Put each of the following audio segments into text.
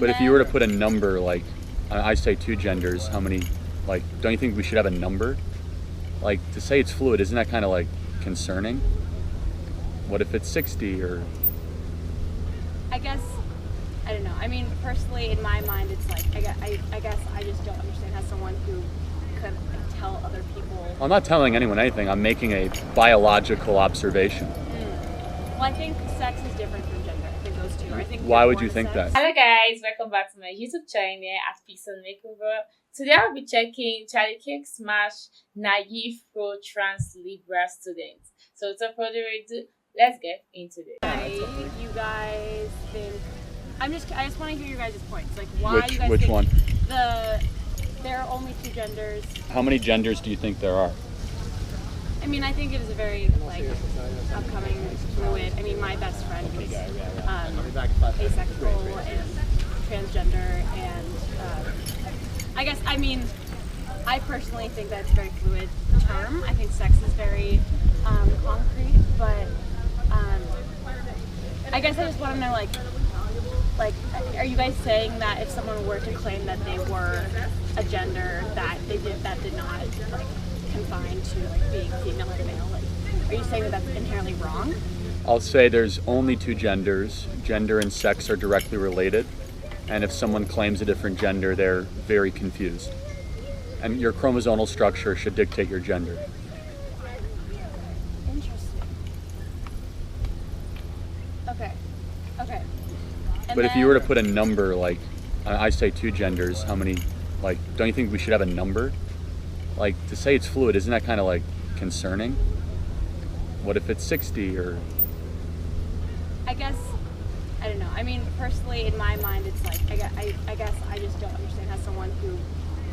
But if you were to put a number, like, I say two genders, how many, like, don't you think we should have a number? Like, to say it's fluid, isn't that kind of, like, concerning? What if it's 60 or... I guess, I don't know. I mean, personally, in my mind, it's like, I guess I just don't understand how someone who could tell other people... I'm not telling anyone anything. I'm making a biological observation. Well, I think sex is different from gender. I think those two. I think. Why would you think that? Hello guys, welcome back to my YouTube channel at Peace and Makeover. Today I'll be checking Charlie Kirk smash naive pro trans liberal students. So without further ado, let's get into this. Why you guys think? I just want to hear your guys' points. Like, why you guys which think one? There are only two genders. How many genders do you think there are? I mean, I think it is a very upcoming fluid. I mean, my best friend is asexual and transgender, and I personally think that's a very fluid term. I think sex is very concrete, but I guess I just want to know, like, are you guys saying that if someone were to claim that they were a gender that did not like confined to like being female or male, like, are you saying that that's inherently wrong? I'll say there's only two genders. Gender and sex are directly related, and if someone claims a different gender, they're very confused. And your chromosomal structure should dictate your gender. Interesting. Okay. But if you were to put a number, like, I say two genders, how many, like, don't you think we should have a number? Like, to say it's fluid, isn't that kind of, like, concerning? What if it's 60 or... I guess, I don't know. I mean, personally, in my mind, it's like, I guess I just don't understand how someone who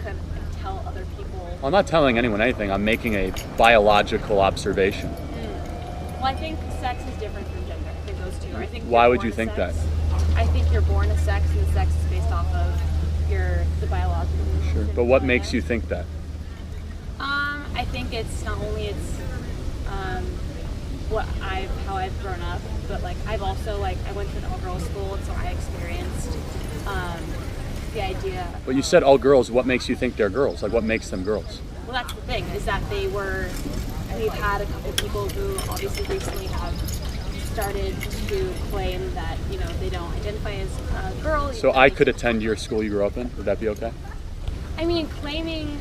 could tell other people... I'm not telling anyone anything. I'm making a biological observation. Well, I think sex is different from gender. I think those two. I think. Why would you think that? I think you're born a sex, and the sex is based off of the biological. Sure. But what makes you think that? I think it's not only how I've grown up, but like I've also I went to an all-girls school, and so I experienced the idea. But you said all girls. What makes you think they're girls? Like, what makes them girls? Well, that's the thing, is that we've had a couple people who obviously recently have started to claim that, you know, they don't identify as a girl. So I could attend your school you grew up in? Would that be okay? I mean, claiming,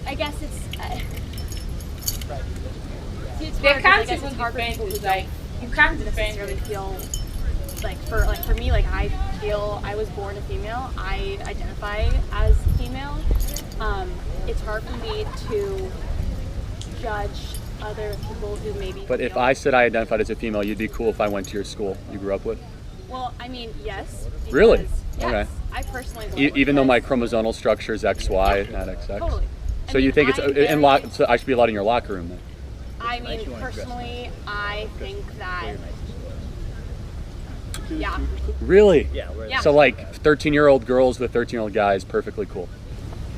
I guess it's They can't it's even hard for defend people it. who Like, you can't don't defend necessarily it. feel for me, like I feel I was born a female. I identify as female. It's hard for me to judge other people who maybe. But if I said I identified as a female, you'd be cool if I went to your school you grew up with? Well, I mean, yes. Really? Yes, Okay. I personally will, Even though my because- chromosomal structure is XY, not XX? Totally. So you think it's so I should be allowed in your locker room then? I mean, personally, I think that. Yeah. Really? Yeah. So like 13-year-old girls with 13-year-old guys, perfectly cool.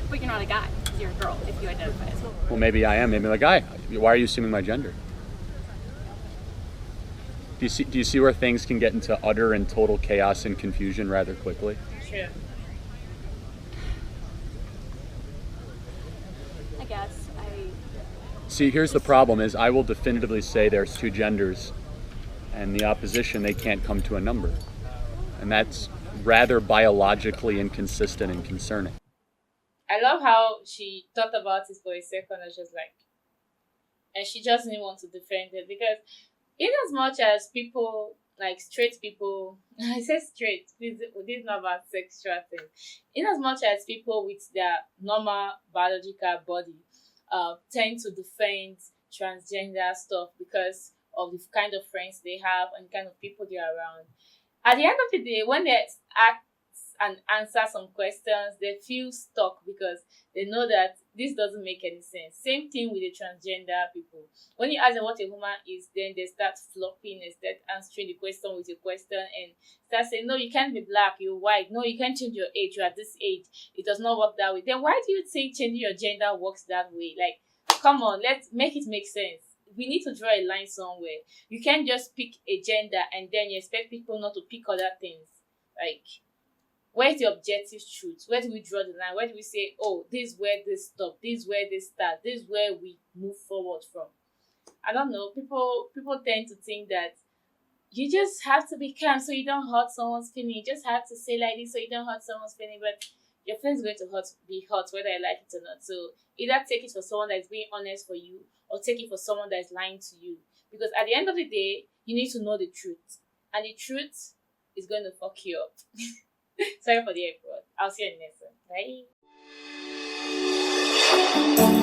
But you're not a guy. You're a girl if you identify as a girl. Well, maybe I am. Maybe I'm a guy. Why are you assuming my gender? Do you see where things can get into utter and total chaos and confusion rather quickly? Sure. I guess See, here's the problem is I will definitively say there's two genders, and the opposition, they can't come to a number. And that's rather biologically inconsistent and concerning. I love how she thought about it for a second and just like, and she just didn't want to defend it, because in as much as people, like straight people, I say straight, this is not about sexual thing. In as much as people with their normal biological body tend to defend transgender stuff because of the kind of friends they have and the kind of people they are around, at the end of the day, when they ask and answer some questions, they feel stuck because they know that this doesn't make any sense. Same thing with the transgender people. When you ask them what a woman is, then they start flopping and start answering the question with a question and start saying, no, you can't be black, you're white. No, you can't change your age, you're at this age. It does not work that way. Then why do you think changing your gender works that way? Like, come on, let's make it make sense. We need to draw a line somewhere. You can't just pick a gender and then you expect people not to pick other things. Like, where's the objective truth? Where do we draw the line? Where do we say, oh, this is where this stop, this is where this start, this is where we move forward from? I don't know. People tend to think that you just have to be calm so you don't hurt someone's feeling. You just have to say like this so you don't hurt someone's feeling. But your feelings going to be hurt whether you like it or not. So either take it for someone that is being honest for you, or take it for someone that is lying to you. Because at the end of the day, you need to know the truth, and the truth is going to fuck you up. Sorry for the effort. I'll see you in the next one. Bye.